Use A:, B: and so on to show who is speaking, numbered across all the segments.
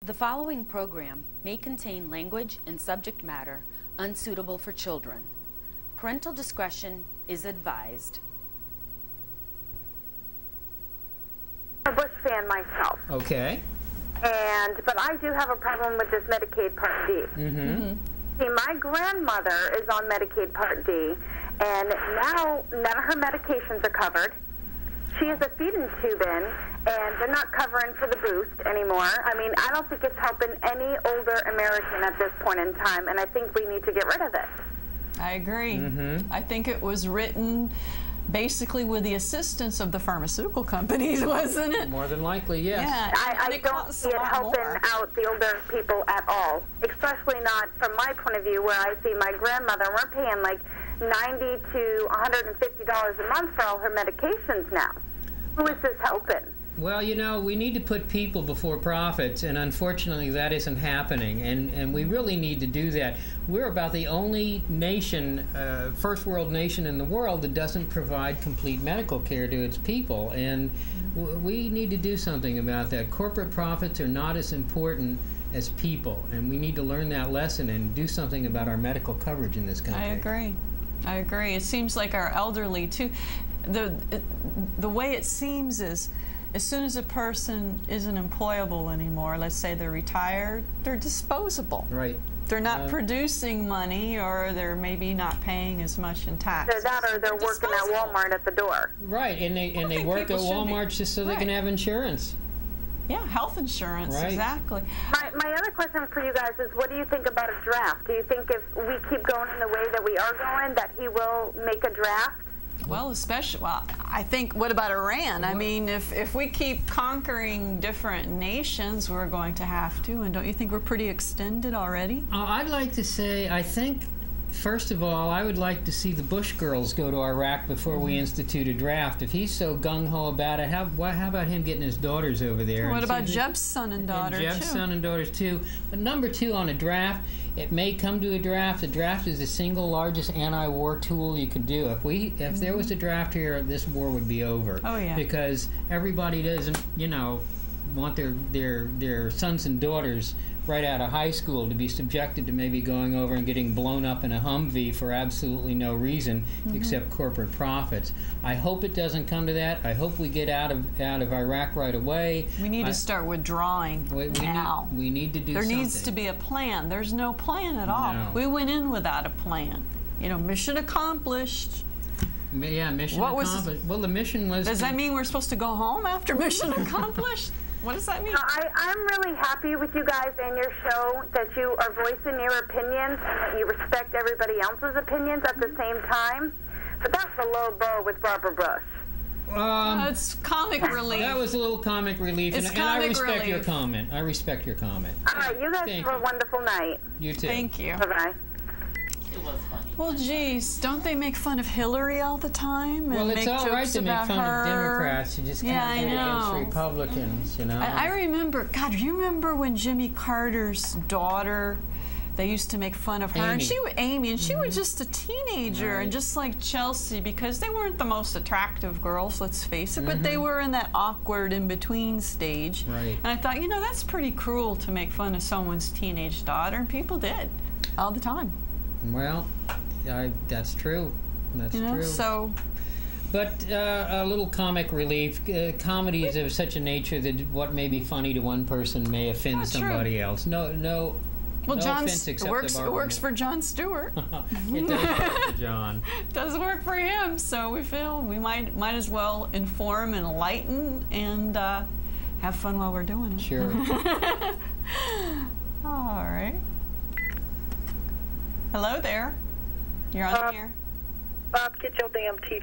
A: The following program may contain language and subject matter unsuitable for children. Parental discretion is advised.
B: I'm a Bush fan myself.
C: Okay.
B: But I do have a problem with this Medicaid Part D. See, my grandmother is on Medicaid Part D, and now none of her medications are covered. She has a feeding tube in, and they're not covering for the boost anymore. I mean, I don't think it's helping any older American at this point in time, and I think we need to get rid of it.
D: I agree. I think it was written basically with the assistance of the pharmaceutical companies, wasn't it?
C: More than likely, yes.
D: Yeah,
B: I don't see it helping out the older people at all, especially not from my point of view, where I see my grandmother, we're paying like $90 to $150 a month for all her medications now. Who is this helping?
C: Well, you know, we need to put people before profits, and unfortunately that isn't happening, and we really need to do that. We're about the only nation, first world nation in the world that doesn't provide complete medical care to its people, and we need to do something about that. Corporate profits are not as important as people, and we need to learn that lesson and do something about our medical coverage in this country.
D: I agree. I agree. It seems like our elderly, too, the way it seems is, as soon as a person isn't employable anymore, let's say they're retired, they're disposable.
C: Right.
D: They're not producing money, or they're maybe not paying as much in taxes.
B: They're that, or they're working at Walmart at the door.
C: Right, and they work at Walmart just so they can have insurance.
D: Yeah, health insurance, exactly.
B: My other question for you guys is, what do you think about a draft? Do you think if we keep going in the way that we are going, that he will make a draft?
D: Well, I think, what about Iran? I mean, if we keep conquering different nations, we're going to have to, and don't you think we're pretty extended already?
C: I'd like to say, I think, first of all, I would like to see the Bush girls go to Iraq before we institute a draft. If he's so gung-ho about it, how about him getting his daughters over there?
D: What about Jeb's son and daughter, too?
C: Jeb's son and daughters, too. But number two, on a draft, it may come to a draft. The draft is the single largest anti-war tool you could do. If there was a draft here, this war would be over.
D: Oh, yeah.
C: Because everybody doesn't, want their sons and daughters right out of high school to be subjected to maybe going over and getting blown up in a Humvee for absolutely no reason except corporate profits. I hope it doesn't come to that. I hope we get out of Iraq right away.
D: We need to start withdrawing now.
C: We need to do something.
D: There needs to be a plan. There's no plan at all.
C: No.
D: We went in without a plan. Mission accomplished.
C: Yeah, mission accomplished. Well, the mission was...
D: Does that mean we're supposed to go home after mission accomplished? What does that mean?
B: I'm really happy with you guys and your show, that you are voicing your opinions and that you respect everybody else's opinions at the same time. But that's a low blow with Barbara Bush.
D: It's comic relief.
C: That was a little comic relief, and I respect your comment. I respect your comment.
B: All right, you guys have a wonderful night.
C: You too.
D: Thank you.
B: Bye-bye.
E: It was funny.
D: Well, geez, don't they make fun of Hillary all the time?
C: Well,
D: and
C: it's
D: make
C: all right
D: jokes
C: to make
D: about
C: fun
D: her?
C: of Democrats. You just can't do it against Republicans,
D: I remember, God, you remember when Jimmy Carter's daughter, they used to make fun of her,
C: Amy.
D: and she was just a teenager, and just like Chelsea, because they weren't the most attractive girls, let's face it, but they were in that awkward in-between stage.
C: Right.
D: And I thought, that's pretty cruel to make fun of someone's teenage daughter, and people did, all the time.
C: Well, that's true. That's true.
D: So...
C: But a little comic relief. Comedy is of such a nature that what may be funny to one person may offend somebody else. No
D: Well,
C: offense except
D: it works for Jon Stewart.
C: It does work for John.
D: It does work for him, so we feel we might as well inform and enlighten and have fun while we're doing it.
C: Sure.
D: All right. Hello there. You're on here.
F: Bob, get your damn teeth.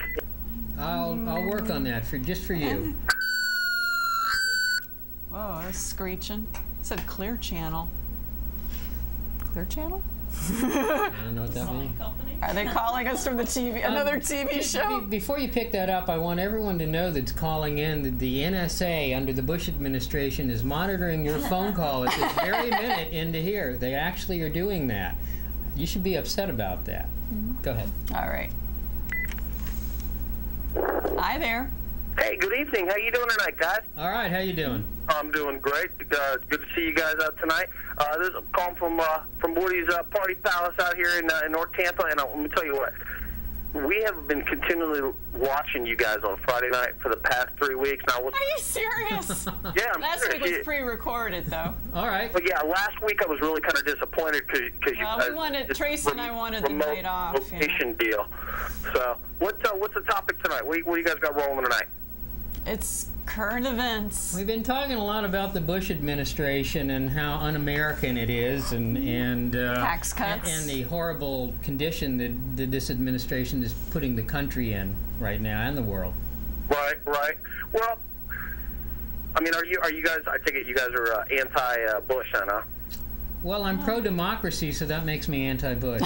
C: I'll work on that just for you.
D: Whoa, that's screeching. It said Clear Channel. Clear Channel?
C: I don't know what that means.
D: Are they calling us from the TV, another TV show?
C: Before you pick that up, I want everyone to know that's calling in that the NSA under the Bush administration is monitoring your phone call at this very minute into here. They actually are doing that. You should be upset about that. Go ahead.
D: All right. Hi there.
F: Hey, good evening. How you doing tonight, guys?
C: All right, how you doing?
F: Oh,
G: I'm doing great. Good to see you guys out tonight. This is a call from Woody's Party Palace out here in North Tampa, and let me tell you what. We have been continually watching you guys on Friday night for the past 3 weeks now.
D: Are you serious?
G: Yeah, I'm
D: last
G: serious.
D: week was pre-recorded, though.
C: All right.
G: But yeah, last week I was really kind of disappointed because you guys.
D: We wanted Tracy and I wanted the night off.
G: Location deal. So what's the topic tonight? What do you guys got rolling tonight?
D: It's current events.
C: We've been talking a lot about the Bush administration and how un-American it is, and
D: tax cuts,
C: and the horrible condition that this administration is putting the country in right now and the world.
G: Right. Well, I mean, are you guys? I take it you guys are anti-Bush, huh?
C: Well, I'm pro-democracy, so that makes me anti-Bush.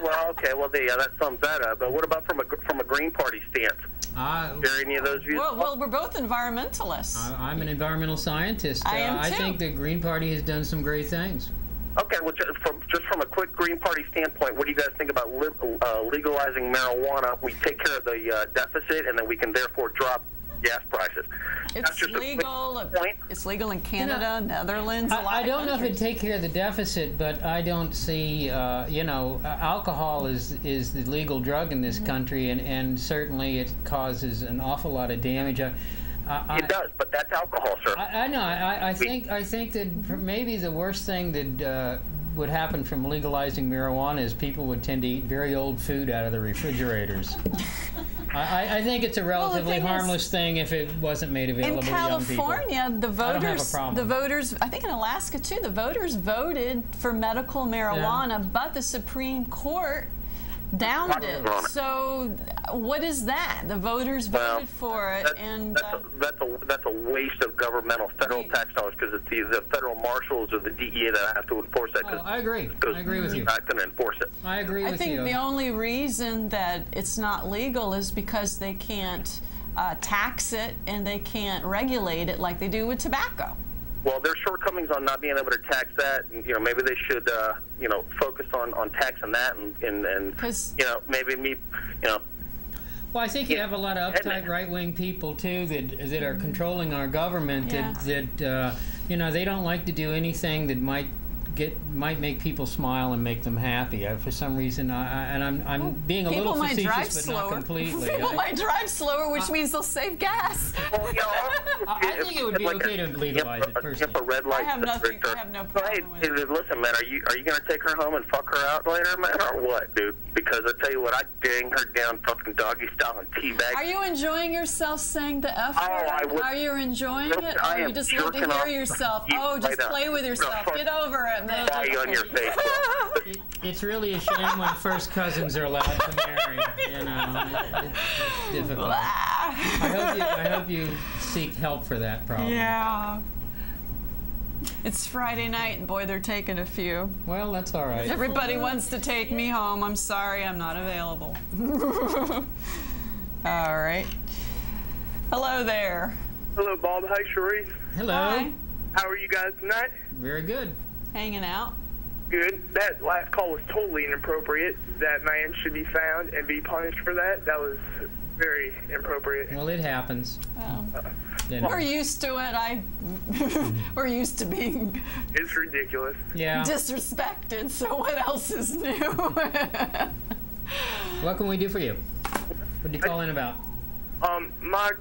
G: Well, okay. Well, yeah, that sums that up. But what about from a Green Party stance? Are there any of those views?
D: Well, we're both environmentalists.
C: I'm an environmental scientist.
D: I am too.
C: I think the Green Party has done some great things.
G: Okay, well, just from a quick Green Party standpoint, what do you guys think about legalizing marijuana? We take care of the deficit, and then we can therefore drop gas prices.
D: It's legal. It's legal in Canada, Netherlands.
C: I don't know if it'd take care of the deficit, but I don't see. Alcohol is the legal drug in this country, and certainly it causes an awful lot of damage.
G: It does, but that's alcohol, sir.
C: I know. I think that maybe the worst thing that would happen from legalizing marijuana is people would tend to eat very old food out of the refrigerators. I think it's a relatively harmless thing if it wasn't made available to young people.
D: In California, the voters, I think in Alaska too, the voters voted for medical marijuana, but the Supreme Court downed it. So what is that? The voters voted for it, and
G: that's a waste of federal tax dollars, because it's the federal marshals or the DEA that have to enforce that.
C: I agree. I agree with you.
G: Not going to enforce it.
C: I agree with you.
D: I think the only reason that it's not legal is because they can't tax it and they can't regulate it like they do with tobacco.
G: Well, there's shortcomings on not being able to tax that, and maybe they should focus on taxing that, and maybe
C: Well, I think you have a lot of uptight right-wing people too that are controlling our government. That they don't like to do anything that might make people smile and make them happy. For some reason, I'm being a little facetious, but not completely.
D: People might drive slower, which means they'll save gas.
G: Well,
C: I think it would be okay to legalize it personally.
G: I
D: have no problem with it.
G: Listen, man, are you going to take her home and fuck her out later, man, or what, dude? Because I tell you what, I'd dang her down fucking doggy style and teabag.
D: Are you enjoying yourself saying the F word? Are you enjoying it? Or you just love to hear yourself? Oh, just play with yourself. Get over it, man.
G: On your face.
C: It's really a shame when first cousins are allowed to marry. It's difficult. I hope you seek help for that problem.
D: Yeah. It's Friday night, and boy, they're taking a few.
C: Well, that's all right.
D: Everybody wants to take me home. I'm sorry, I'm not available. All right. Hello there.
H: Hello, Bob. Hi, Chyrisse.
C: Hello.
D: Hi.
H: How are you guys tonight?
C: Very good.
D: Hanging out.
H: Good. That last call was totally inappropriate. That man should be found and be punished for that. That was very inappropriate.
C: Well, it happens.
D: Oh. We're used to it. We're used to being
H: It's ridiculous.
C: Yeah.
D: disrespected, so what else is new?
C: What can we do for you? What do you call in about?
H: My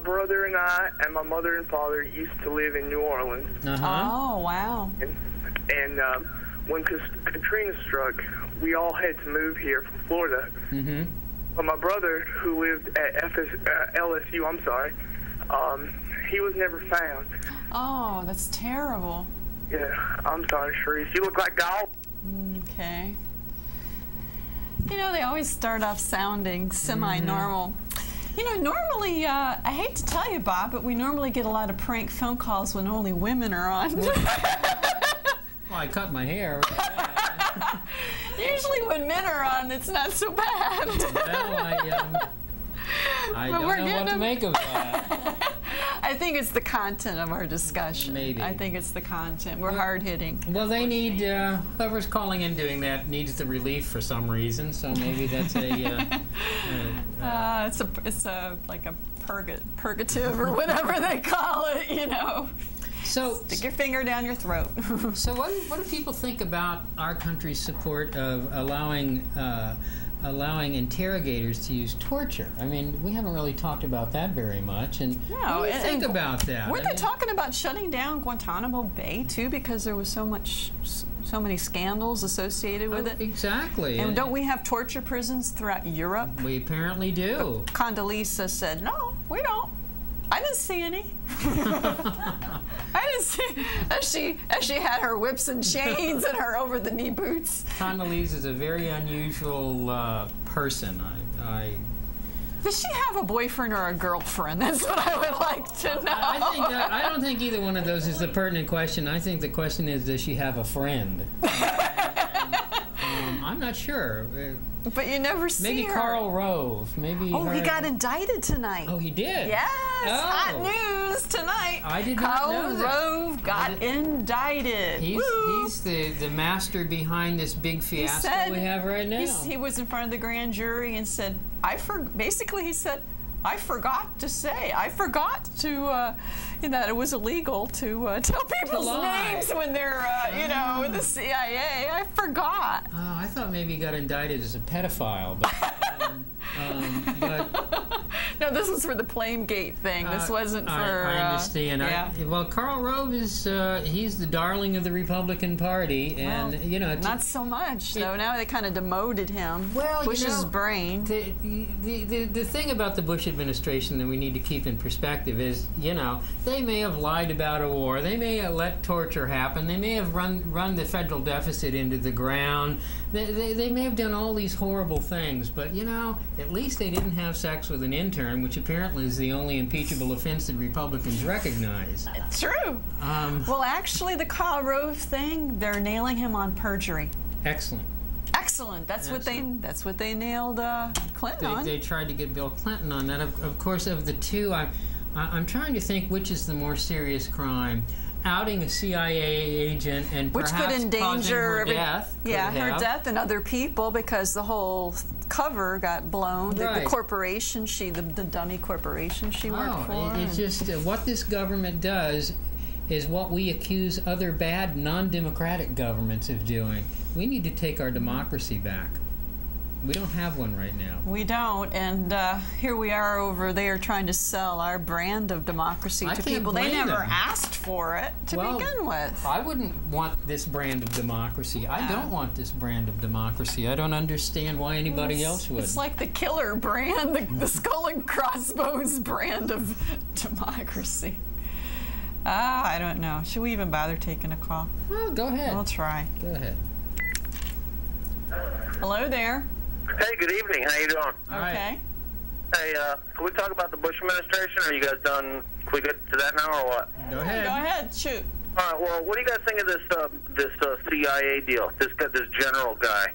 H: brother and I and my mother and father used to live in New Orleans.
D: Oh, wow.
H: And when Katrina struck, we all had to move here from Florida.
C: Mm-hmm.
H: But my brother, who lived at LSU, he was never found.
D: Oh, that's terrible.
H: Yeah, I'm sorry, Chyrisse. You look like golf.
D: Okay. They always start off sounding semi-normal. Normally, I hate to tell you, Bob, but we normally get a lot of prank phone calls when only women are on.
C: Well, I cut my hair.
D: Usually when men are on, it's not so bad.
C: Well, I don't know what to make of that.
D: I think it's the content of our discussion.
C: Maybe.
D: I think it's the content. We're hard-hitting.
C: Well, they need, whoever's calling in doing that needs the relief for some reason, so maybe that's a...
D: it's like a purgative or whatever they call it, you know.
C: So
D: Stick your finger down your throat.
C: So what do people think about our country's support of allowing interrogators to use torture? I mean, we haven't really talked about that very much. And
D: No,
C: what do you think about that?
D: Weren't they talking about shutting down Guantanamo Bay too, because there was so many scandals associated with it?
C: Exactly.
D: And don't we have torture prisons throughout Europe?
C: We apparently do.
D: Condoleezza said, "No, we don't. I didn't see any." I didn't see, as she had her whips and chains and her over-the-knee boots.
C: Condoleezza is a very unusual person.
D: Does she have a boyfriend or a girlfriend? That's what I would like to know.
C: I don't think either one of those is the pertinent question. I think the question is, does she have a friend? I'm not sure.
D: But you never see
C: Maybe
D: her.
C: Karl Rove. Maybe.
D: Oh, he got indicted tonight.
C: Oh, he did?
D: Yes,
C: Oh.
D: hot news tonight.
C: I did not know that.
D: Karl Rove got indicted.
C: He's the master behind this big fiasco we have right now.
D: He was in front of the grand jury and said, basically he said, I forgot to that it was illegal to tell people's names when they're, with the CIA. I forgot.
C: Oh, I thought maybe he got indicted as a pedophile, but
D: no, this was for the Plamegate thing. This wasn't for.
C: I understand.
D: Yeah.
C: Well, Karl Rove is he's the darling of the Republican Party, and
D: not so much. So now they kind of demoted him.
C: Well,
D: Bush's brain.
C: The thing about the Bush administration that we need to keep in perspective is, they may have lied about a war. They may have let torture happen. They may have run the federal deficit into the ground. They may have done all these horrible things, but at least they didn't have sex with an intern, which apparently is the only impeachable offense that Republicans recognize.
D: True. Well, actually, the Karl Rove thing, they're nailing him on perjury.
C: Excellent.
D: Excellent. That's what they nailed Clinton on.
C: They tried to get Bill Clinton on that. Of course, of the two, I'm trying to think which is the more serious crime. Outing a CIA agent and
D: which
C: perhaps
D: could endanger
C: causing her death.
D: Her death and other people, because the whole cover got blown.
C: Right.
D: The corporation, the dummy corporation she worked for.
C: It's just what this government does is what we accuse other bad non-democratic governments of doing. We need to take our democracy back. We don't have one right now.
D: We don't, and here we are over there trying to sell our brand of democracy to people. They never asked for it to begin with.
C: I wouldn't want this brand of democracy. I don't want this brand of democracy. I don't understand why anybody else would.
D: It's like the killer brand, the skull and crossbones brand of democracy. I don't know. Should we even bother taking a call?
C: Well, go ahead.
D: We'll try.
C: Go ahead.
D: Hello there.
G: Hey, good evening. How you doing?
D: Okay.
G: Hey, can we talk about the Bush administration? Are you guys done? Can we get to that now or what?
C: Go ahead.
D: Go ahead. Shoot.
G: All right. Well, what do you guys think of this CIA deal? This general guy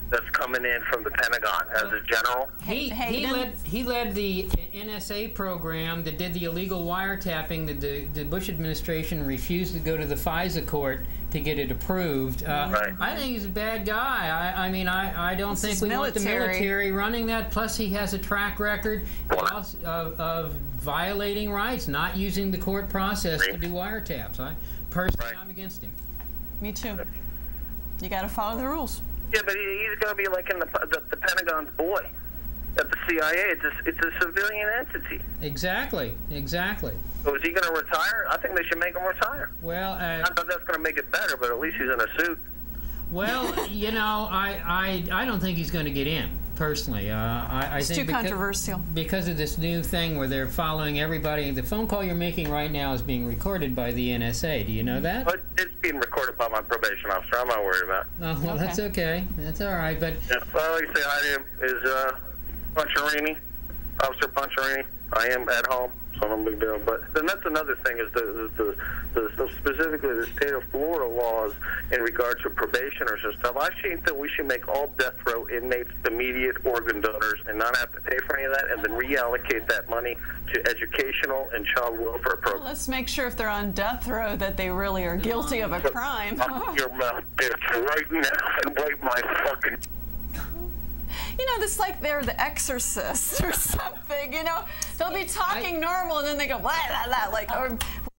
G: that's coming in from the Pentagon as a general.
C: He led the NSA program that did the illegal wiretapping that the Bush administration refused to go to the FISA court to get it approved.
G: Right.
C: I think he's a bad guy. I don't think we want the military running that. Plus, he has a track record of violating rights, not using the court process to do wiretaps. I'm against him.
D: Me too. You got to follow the rules.
G: Yeah, but he's going to be like in the Pentagon's boy at the CIA. It's a civilian entity.
C: Exactly.
G: So is he going to retire? I think they should make him retire.
C: Well,
G: I know that's going to make it better, but at least he's in a suit.
C: Well, I don't think he's going to get in. Personally, I
D: it's
C: think
D: too controversial
C: because of this new thing where they're following everybody. The phone call you're making right now is being recorded by the NSA. Do you know that?
G: But it's being recorded by my probation officer. I'm not worried about it.
C: Oh, well, that's okay. That's all right. But
G: well, I'd like to say hi to him is Bob&Chyrisse, Officer Bob&Chyrisse. I am at home, so no big deal. But then that's another thing is the specifically the state of Florida laws in regard to probationers and stuff. I think that we should make all death row inmates immediate organ donors and not have to pay for any of that, and then reallocate that money to educational and child welfare programs.
D: Well, let's make sure if they're on death row that they really are guilty of a crime.
G: Your mouth, bitch, right now, and wipe my fucking...
D: you know, it's like they're the exorcist or something, you know. They'll be talking normal and then they go, blah, blah, blah, like, or